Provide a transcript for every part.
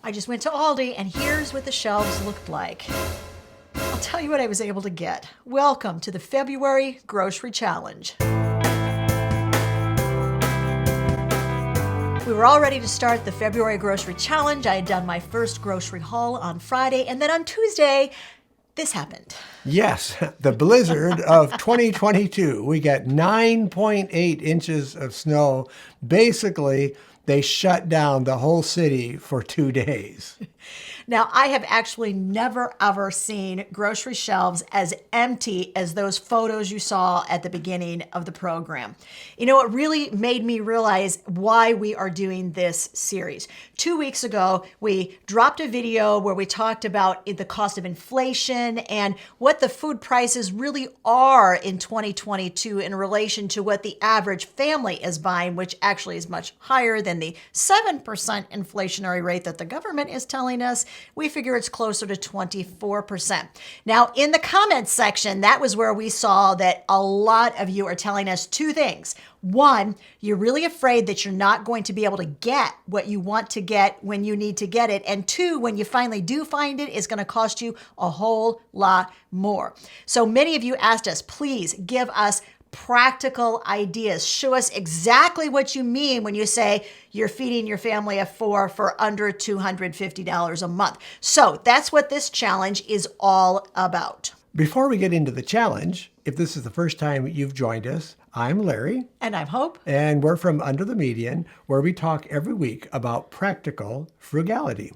I just went to Aldi and here's what the shelves looked like. I'll tell you what I was able to get. Welcome to the February Grocery Challenge. We were all ready to start the February Grocery Challenge. I had done my first grocery haul on Friday, and then on Tuesday, this happened. Yes, the blizzard of 2022. We got 9.8 inches of snow. Basically, they shut down the whole city for 2 days. Now, I have actually never, ever seen grocery shelves as empty as those photos you saw at the beginning of the program. You know, it really made me realize why we are doing this series. 2 weeks ago, we dropped a video where we talked about the cost of inflation and what the food prices really are in 2022 in relation to what the average family is buying, which actually is much higher than the 7% inflationary rate that the government is telling us. We figure it's closer to 24%. Now, in the comments section, that was where we saw that a lot of you are telling us two things. One, you're really afraid that you're not going to be able to get what you want to get when you need to get it. And two, when you finally do find it, it's going to cost you a whole lot more. So many of you asked us, please give us practical ideas. Show us exactly what you mean when you say you're feeding your family of four for under $250 a month. So that's what this challenge is all about. Before we get into the challenge, if this is the first time you've joined us, I'm Larry. And I'm Hope. And we're from Under the Median, where we talk every week about practical frugality.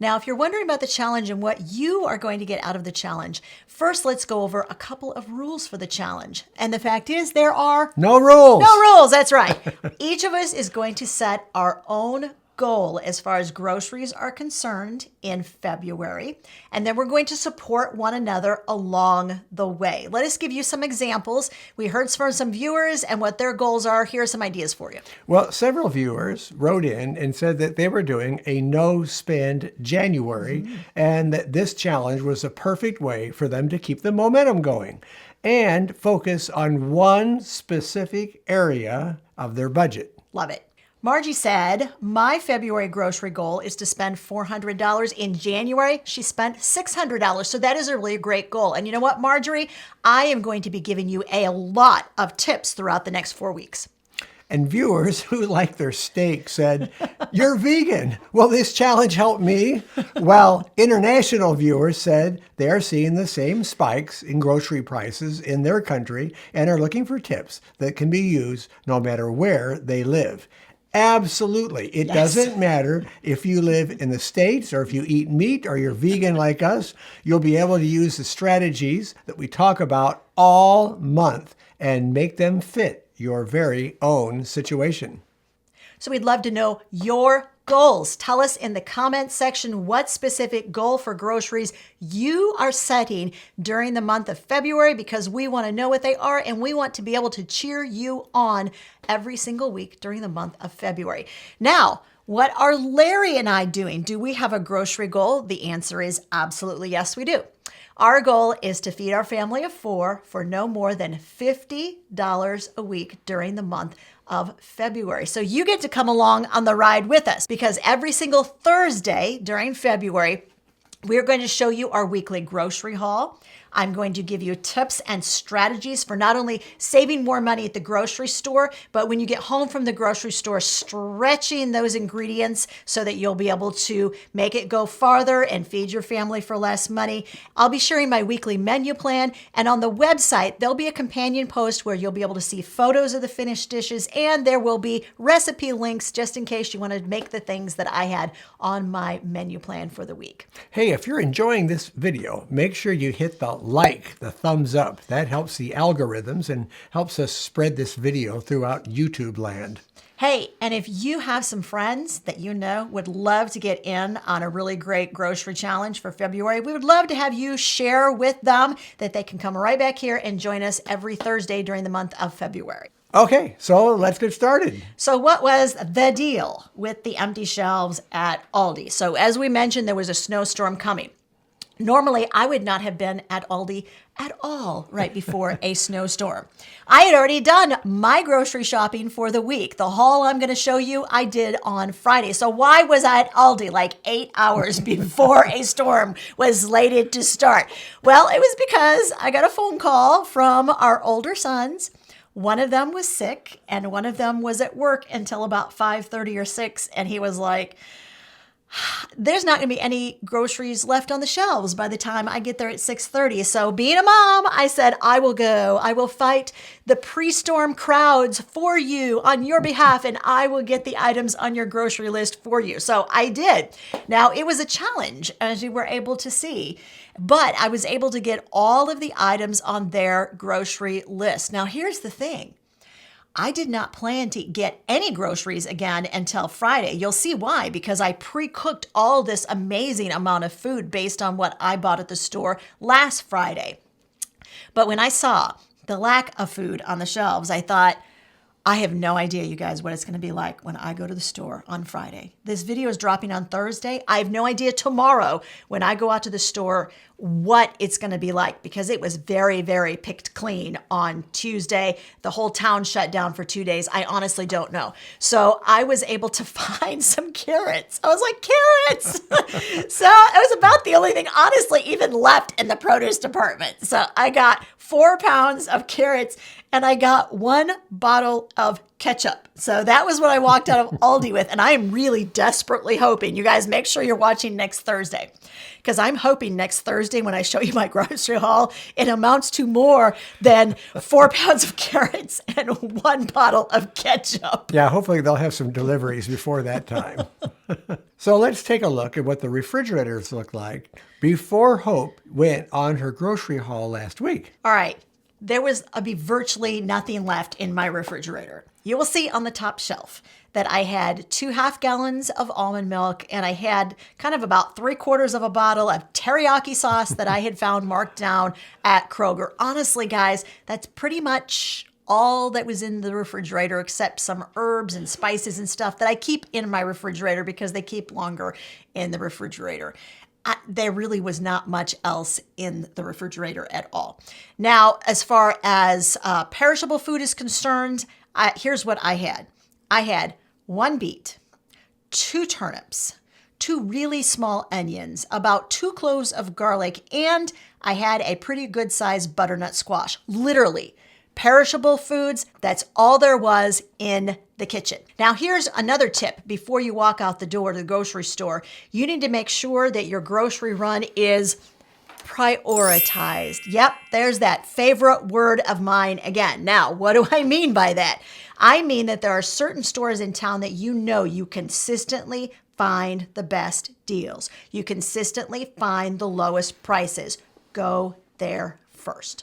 Now, if you're wondering about the challenge and what you are going to get out of the challenge, first let's go over a couple of rules for the challenge. And the fact is, there are no rules. No rules, that's right. Each of us is going to set our own goal as far as groceries are concerned in February. And then we're going to support one another along the way. Let us give you some examples. We heard from some viewers and what their goals are. Here are some ideas for you. Well, several viewers wrote in and said that they were doing a no-spend January and that this challenge was a perfect way for them to keep the momentum going and focus on one specific area of their budget. Love it. Margie said, my February grocery goal is to spend $400. In January, she spent $600. So that is a really great goal. And you know what, Marjorie? I am going to be giving you a lot of tips throughout the next 4 weeks. And viewers who like their steak said, you're vegan. Will this challenge help me? Well, international viewers said they are seeing the same spikes in grocery prices in their country and are looking for tips that can be used no matter where they live. Absolutely. It doesn't matter if you live in the States or if you eat meat or you're vegan like us. You'll be able to use the strategies that we talk about all month and make them fit your very own situation. So we'd love to know your goals. Tell us in the comments section what specific goal for groceries you are setting during the month of February, because we want to know what they are and we want to be able to cheer you on every single week during the month of February. Now, what are Larry and I doing? Do we have a grocery goal? The answer is absolutely yes, we do. Our goal is to feed our family of four for no more than $50 a week during the month of February. So you get to come along on the ride with us, because every single Thursday during February, we're going to show you our weekly grocery haul. I'm going to give you tips and strategies for not only saving more money at the grocery store, but when you get home from the grocery store, stretching those ingredients so that you'll be able to make it go farther and feed your family for less money. I'll be sharing my weekly menu plan, and on the website, there'll be a companion post where you'll be able to see photos of the finished dishes, and there will be recipe links just in case you want to make the things that I had on my menu plan for the week. Hey, if you're enjoying this video, make sure you hit the thumbs up. That helps the algorithms and helps us spread this video throughout YouTube land. Hey, and if you have some friends that you know would love to get in on a really great grocery challenge for February, we would love to have you share with them that they can come right back here and join us every Thursday during the month of February. Okay, so let's get started. So what was the deal with the empty shelves at Aldi? So as we mentioned, there was a snowstorm coming. Normally, I would not have been at Aldi at all right before a snowstorm. I had already done my grocery shopping for the week. The haul I'm going to show you, I did on Friday. So why was I at Aldi like 8 hours before a storm was slated to start? Well, it was because I got a phone call from our older sons. One of them was sick and one of them was at work until about 5:30 or 6. And he was like, there's not going to be any groceries left on the shelves by the time I get there at 6:30. So being a mom, I said, I will go. I will fight the pre-storm crowds for you on your behalf, and I will get the items on your grocery list for you. So I did. Now, it was a challenge, as you were able to see, but I was able to get all of the items on their grocery list. Now, here's the thing. I did not plan to get any groceries again until Friday. You'll see why, because I pre-cooked all this amazing amount of food based on what I bought at the store last Friday. But when I saw the lack of food on the shelves, I thought, I have no idea, you guys, what it's going to be like when I go to the store on Friday. This video is dropping on Thursday. I have no idea tomorrow when I go out to the store what it's going to be like, because it was very, very picked clean on Tuesday. The whole town shut down for 2 days. I honestly don't know. So I was able to find some carrots. I was like, carrots! So it was about the only thing, honestly, even left in the produce department. So I got 4 pounds of carrots and I got 1 bottle of ketchup. So that was what I walked out of Aldi with. And I am really desperately hoping, you guys make sure you're watching next Thursday, because I'm hoping next Thursday when I show you my grocery haul, it amounts to more than 4 pounds of carrots and 1 bottle of ketchup. Yeah, hopefully they'll have some deliveries before that time. So let's take a look at what the refrigerators look like before Hope went on her grocery haul last week. All right. There was virtually nothing left in my refrigerator. You will see on the top shelf that I had 2 half gallons of almond milk, and I had kind of about 3/4 of a bottle of teriyaki sauce that I had found marked down at Kroger. Honestly, guys, that's pretty much all that was in the refrigerator, except some herbs and spices and stuff that I keep in my refrigerator because they keep longer in the refrigerator. There really was not much else in the refrigerator at all. Now, as far as perishable food is concerned, here's what I had. I had 1 beet, 2 turnips, 2 really small onions, about 2 cloves of garlic, and I had a pretty good sized butternut squash. Literally, perishable foods, that's all there was in the kitchen. Now, here's another tip before you walk out the door to the grocery store. You need to make sure that your grocery run is prioritized. Yep, there's that favorite word of mine again. Now, what do I mean by that? I mean that there are certain stores in town that you know you consistently find the best deals. You consistently find the lowest prices. Go there first.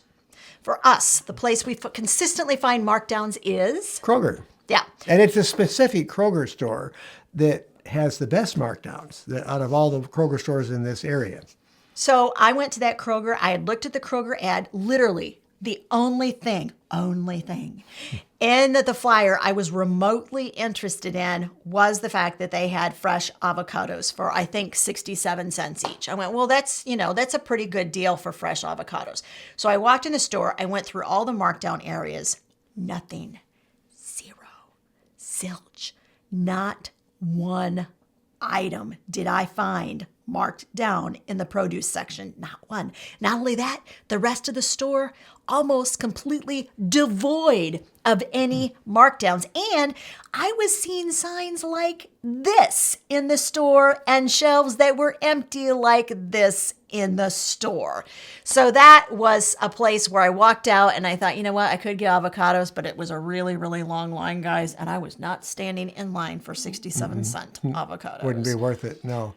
For us, the place we consistently find markdowns is Kroger. Yeah. And it's a specific Kroger store that has the best markdowns out of all the Kroger stores in this area. So I went to that Kroger. I had looked at the Kroger ad. Literally, the only thing in the flyer I was remotely interested in was the fact that they had fresh avocados for, I think, 67 cents each. I went, well, that's a pretty good deal for fresh avocados. So I walked in the store. I went through all the markdown areas. Nothing. Zero. Zilch. Not one item did I find marked down in the produce section. Not one. Not only that, the rest of the store almost completely devoid of any markdowns. And I was seeing signs like this in the store and shelves that were empty like this in the store. So that was a place where I walked out and I thought, you know what, I could get avocados, but it was a really, really long line, guys. And I was not standing in line for 67-cent avocados. Wouldn't be worth it, no.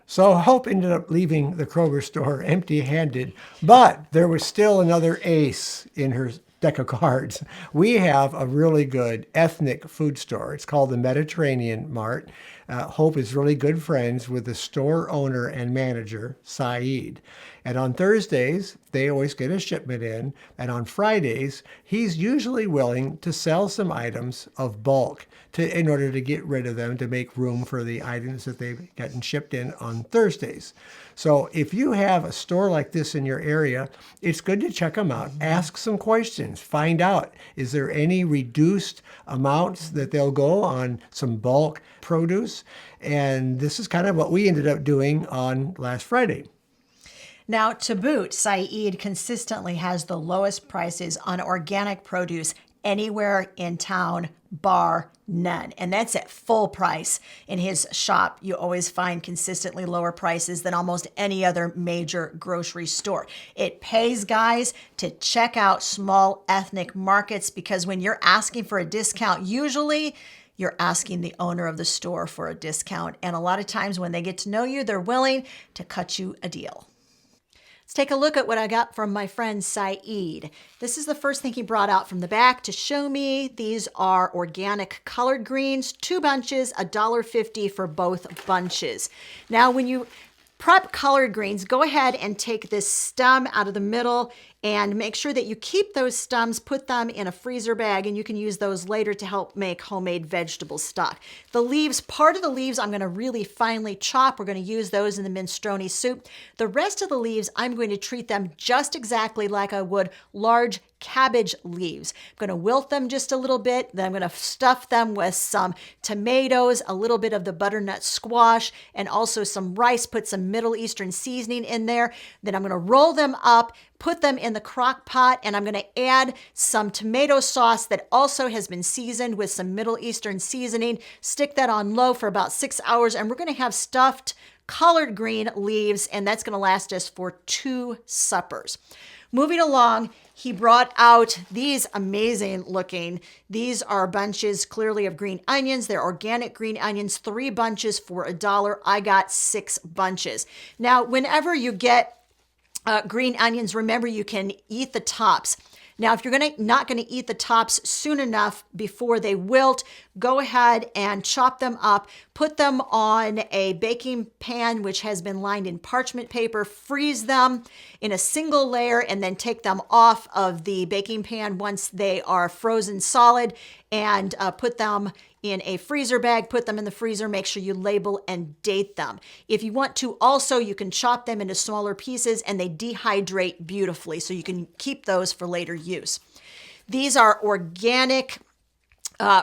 So Hope ended up leaving the Kroger store empty-handed, but there was still another ace in her deck of cards. We have a really good ethnic food store. It's called the Mediterranean Mart. Hope is really good friends with the store owner and manager, Saeed. And on Thursdays, they always get a shipment in. And on Fridays, he's usually willing to sell some items of bulk in order to get rid of them, to make room for the items that they've gotten shipped in on Thursdays. So if you have a store like this in your area, it's good to check them out. Ask some questions. Find out, is there any reduced amounts that they'll go on some bulk produce? And this is kind of what we ended up doing on last Friday. Now, to boot, Saeed consistently has the lowest prices on organic produce anywhere in town, bar none. And that's at full price. In his shop, you always find consistently lower prices than almost any other major grocery store. It pays, guys, to check out small ethnic markets, because when you're asking for a discount, usually you're asking the owner of the store for a discount. And a lot of times when they get to know you, they're willing to cut you a deal. Let's take a look at what I got from my friend Saeed. This is the first thing he brought out from the back to show me. These are organic colored greens, 2 bunches, $1.50 for both bunches. Now, when you prep colored greens, go ahead and take this stem out of the middle and make sure that you keep those stems, put them in a freezer bag, and you can use those later to help make homemade vegetable stock. The leaves, part of the leaves I'm going to really finely chop. We're going to use those in the minestrone soup. The rest of the leaves, I'm going to treat them just exactly like I would large cabbage leaves. I'm going to wilt them just a little bit. Then I'm going to stuff them with some tomatoes, a little bit of the butternut squash, and also some rice. Put some Middle Eastern seasoning in there. Then I'm going to roll them up, put them in the crock pot, and I'm going to add some tomato sauce that also has been seasoned with some Middle Eastern seasoning. Stick that on low for about 6 hours, and we're going to have stuffed collard green leaves, and that's going to last us for 2 suppers. Moving along, he brought out these amazing looking, these are bunches clearly of green onions. They're organic green onions, 3 bunches for $1. I got 6 bunches. Now, whenever you get green onions, remember you can eat the tops. Now, if you're not going to eat the tops soon enough before they wilt, go ahead and chop them up, put them on a baking pan which has been lined in parchment paper, freeze them in a single layer, and then take them off of the baking pan once they are frozen solid, and put them in a freezer bag, put them in the freezer, make sure you label and date them. If you want to also, you can chop them into smaller pieces and they dehydrate beautifully, so you can keep those for later use. These are organic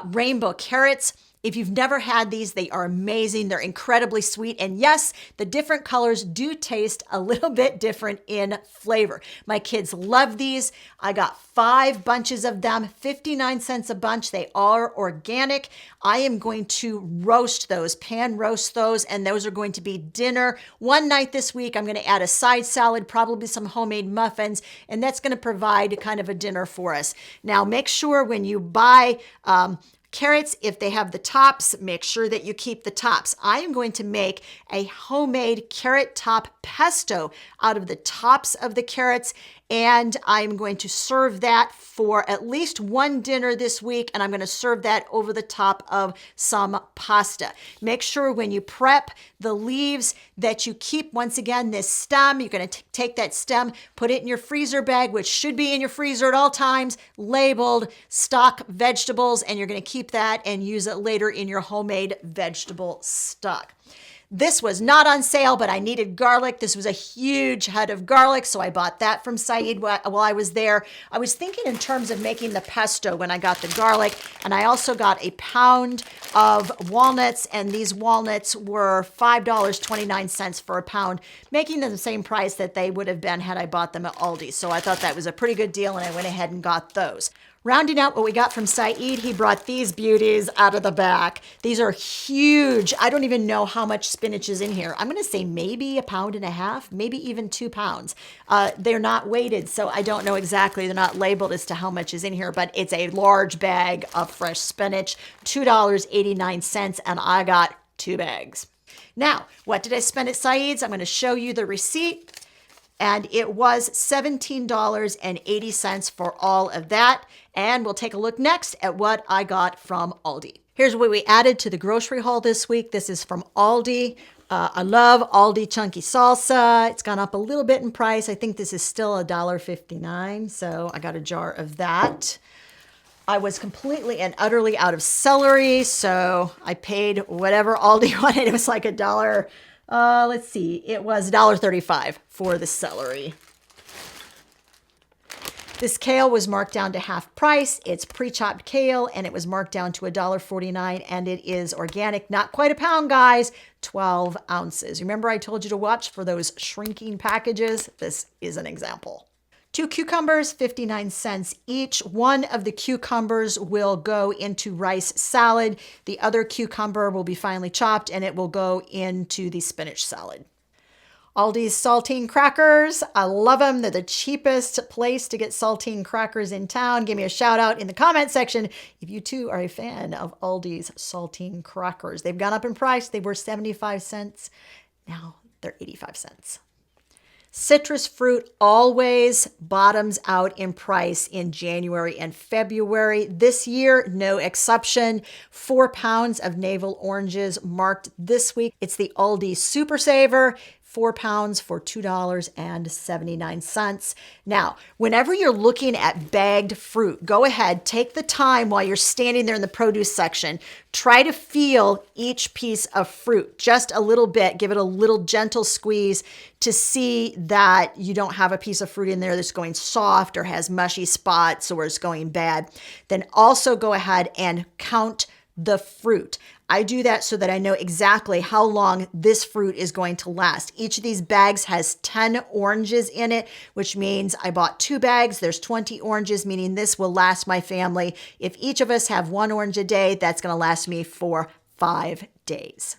rainbow carrots. If you've never had these, they are amazing. They're incredibly sweet. And yes, the different colors do taste a little bit different in flavor. My kids love these. I got 5 bunches of them, 59 cents a bunch. They are organic. I am going to roast those, pan roast those, and those are going to be dinner. One night this week, I'm going to add a side salad, probably some homemade muffins, and that's going to provide kind of a dinner for us. Now, make sure when you buy carrots, if they have the tops, make sure that you keep the tops. I am going to make a homemade carrot top pesto out of the tops of the carrots, and I'm going to serve that for at least one dinner this week, and I'm going to serve that over the top of some pasta. Make sure when you prep the leaves that you keep, once again, this stem. You're going to take that stem, put it in your freezer bag, which should be in your freezer at all times, labeled stock vegetables, and you're going to keep that and use it later in your homemade vegetable stock. This was not on sale, but I needed garlic. This was a huge head of garlic, so I bought that from Saeed while I was there. I was thinking in terms of making the pesto when I got the garlic, and I also got a pound of walnuts, and these walnuts were $5.29 for a pound, making them the same price that they would have been had I bought them at Aldi. So I thought that was a pretty good deal, and I went ahead and got those. Rounding out what we got from Saeed, he brought these beauties out of the back. These are huge. I don't even know how much spinach is in here. I'm going to say maybe 1.5 pounds, maybe even 2 pounds. They're not weighted, so I don't know exactly. They're not labeled as to how much is in here, but it's a large bag of fresh spinach, $2.89, and I got 2 bags. Now, what did I spend at Saeed's? I'm going to show you the receipt. And it was $17.80 for all of that. And we'll take a look next at what I got from Aldi. Here's what we added to the grocery haul this week. This is from Aldi. I love Aldi chunky salsa. It's gone up a little bit in price. I think this is still $1.59, so I got a jar of that. I was completely and utterly out of celery, so I paid whatever Aldi wanted. It was like $1. Let's see, it was $1.35 for the celery. This kale was marked down to half price. It's pre-chopped kale, and it was marked down to $1.49, and it is organic. Not quite a pound, guys. 12 ounces. Remember I told you to watch for those shrinking packages? This is an example. 2 cucumbers, 59 cents each. One of the cucumbers will go into rice salad. The other cucumber will be finely chopped, and it will go into the spinach salad. Aldi's saltine crackers. I love them. They're the cheapest place to get saltine crackers in town. Give me a shout out in the comment section if you too are a fan of Aldi's saltine crackers. They've gone up in price. They were 75 cents. Now they're 85 cents. Citrus fruit always bottoms out in price in January and February. This year, no exception. 4 pounds of navel oranges marked this week. It's the Aldi Super Saver. 4 pounds for $2.79. Now, whenever you're looking at bagged fruit, go ahead, take the time while you're standing there in the produce section. Try to feel each piece of fruit just a little bit. Give it a little gentle squeeze to see that you don't have a piece of fruit in there that's going soft or has mushy spots or is going bad. Then also go ahead and count the fruit. I do that so that I know exactly how long this fruit is going to last. Each of these bags has 10 oranges in it, which means I bought 2 bags. There's 20 oranges, meaning this will last my family. If each of us have 1 orange a day, that's going to last me for 5 days.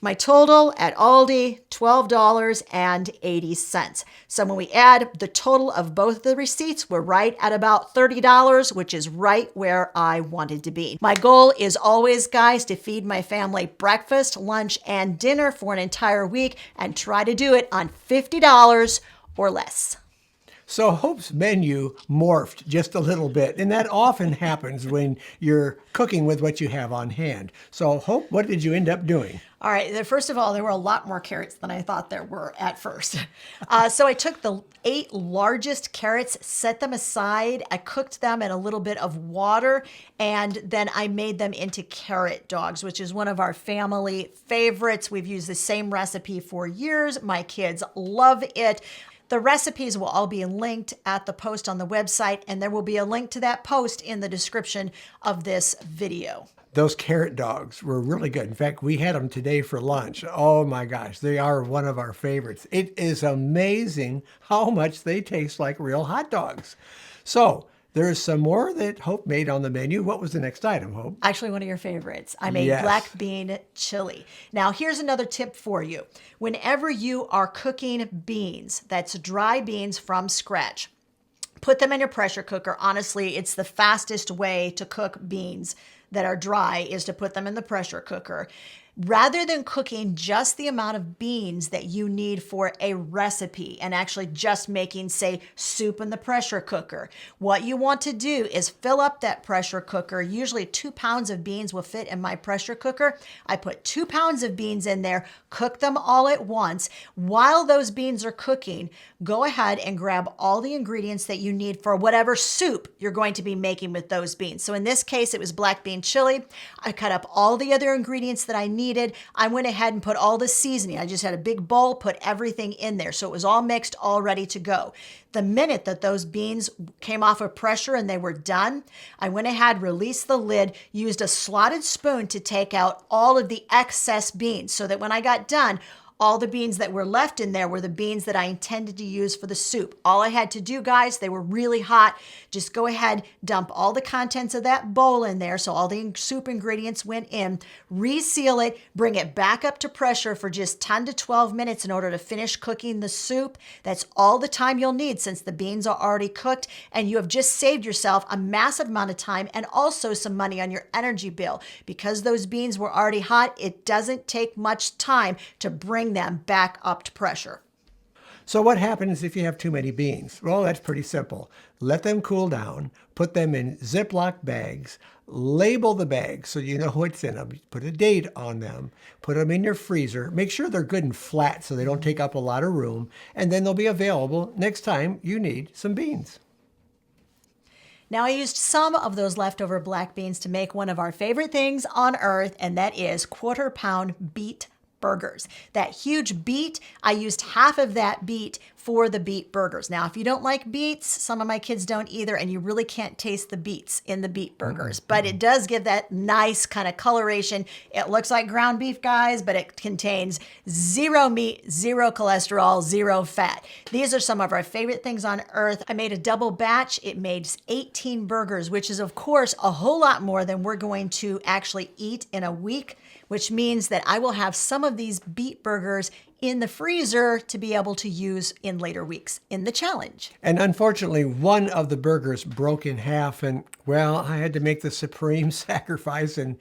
My total at Aldi, $12.80. So when we add the total of both the receipts, we're right at about $30, which is right where I wanted to be. My goal is always, guys, to feed my family breakfast, lunch, and dinner for an entire week and try to do it on $50 or less. So Hope's menu morphed just a little bit, and that often happens when you're cooking with what you have on hand. So Hope, what did you end up doing? All right, first of all, there were a lot more carrots than I thought there were at first. So I took the 8 largest carrots, set them aside. I cooked them in a little bit of water, and then I made them into carrot dogs, which is one of our family favorites. We've used the same recipe for years. My kids love it. The recipes will all be linked at the post on the website, and there will be a link to that post in the description of this video. Those carrot dogs were really good. In fact, we had them today for lunch. Oh my gosh, they are one of our favorites. It is amazing how much they taste like real hot dogs. So there's some more that Hope made on the menu. What was the next item, Hope? Actually, one of your favorites. I made black bean chili. Now, here's another tip for you. Whenever you are cooking beans, that's dry beans from scratch, put them in your pressure cooker. Honestly, it's the fastest way to cook beans that are dry is to put them in the pressure cooker. Rather than cooking just the amount of beans that you need for a recipe and actually just making, say, soup in the pressure cooker, what you want to do is fill up that pressure cooker. Usually 2 pounds of beans will fit in my pressure cooker. I put 2 pounds of beans in there, cook them all at once. While those beans are cooking, go ahead and grab all the ingredients that you need for whatever soup you're going to be making with those beans. So in this case, it was black bean chili. I cut up all the other ingredients that I needed. I went ahead and put all the seasoning. I just had a big bowl, put everything in there. So it was all mixed, all ready to go. The minute that those beans came off of pressure and they were done, I went ahead, released the lid, used a slotted spoon to take out all of the excess beans so that when I got done, all the beans that were left in there were the beans that I intended to use for the soup. All I had to do, guys, they were really hot. Just go ahead, dump all the contents of that bowl in there so all the soup ingredients went in, reseal it, bring it back up to pressure for just 10 to 12 minutes in order to finish cooking the soup. That's all the time you'll need since the beans are already cooked, and you have just saved yourself a massive amount of time and also some money on your energy bill. Because those beans were already hot, it doesn't take much time to bring them back up to pressure. So what happens if you have too many beans? Well, that's pretty simple. Let them cool down, put them in Ziploc bags, label the bags so you know what's in them. Put a date on them. Put them in your freezer. Make sure they're good and flat so they don't take up a lot of room. And then they'll be available next time you need some beans. Now, I used some of those leftover black beans to make one of our favorite things on earth, and that is quarter-pound beet burgers. That huge beet, I used half of that beet for the beet burgers. Now, if you don't like beets, some of my kids don't either, and you really can't taste the beets in the beet burgers, but it does give that nice kind of coloration. It looks like ground beef, guys, but it contains zero meat, zero cholesterol, zero fat. These are some of our favorite things on earth. I made a double batch. It made 18 burgers, which is, of course, a whole lot more than we're going to actually eat in a week, which means that I will have some of these beet burgers in the freezer to be able to use in later weeks in the challenge. And unfortunately, one of the burgers broke in half, and well, I had to make the supreme sacrifice, and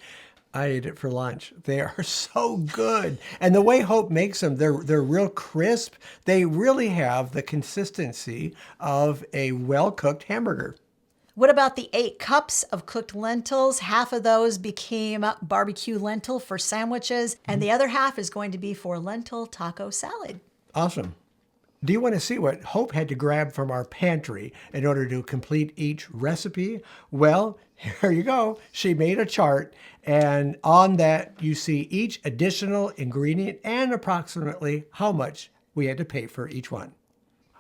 I ate it for lunch. They are so good. And the way Hope makes them, they're real crisp. They really have the consistency of a well-cooked hamburger. What about the 8 cups of cooked lentils? Half of those became barbecue lentil for sandwiches, and the other half is going to be for lentil taco salad. Awesome. Do you want to see what Hope had to grab from our pantry in order to complete each recipe? Well, here you go. She made a chart, and on that you see each additional ingredient and approximately how much we had to pay for each one.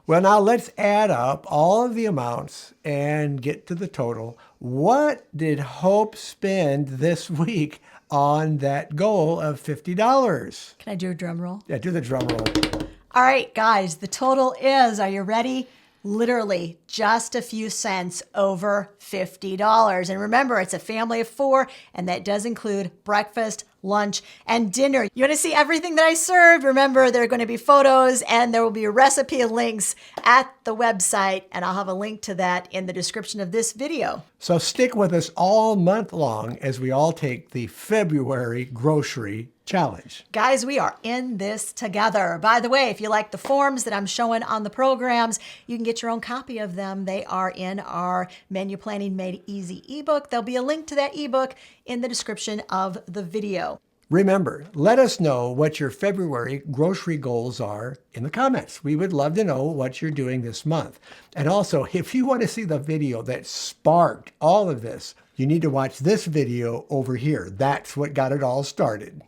Well, now let's add up all of the amounts and get to the total. What did Hope spend this week on that goal of $50? Can I do a drum roll? Yeah, do the drum roll. All right, guys, the total is, are you ready? Literally just a few cents over $50. And remember, it's a family of 4, and that does include breakfast, lunch, and dinner. You want to see everything that I served? Remember, there are going to be photos and there will be recipe links at the website, and I'll have a link to that in the description of this video. So stick with us all month long as we all take the February grocery challenge. Guys, we are in this together. By the way, if you like the forms that I'm showing on the programs, you can get your own copy of them. They are in our Menu Planning Made Easy ebook. There'll be a link to that ebook in the description of the video. Remember, let us know what your February grocery goals are in the comments. We would love to know what you're doing this month. And also, if you want to see the video that sparked all of this, you need to watch this video over here. That's what got it all started.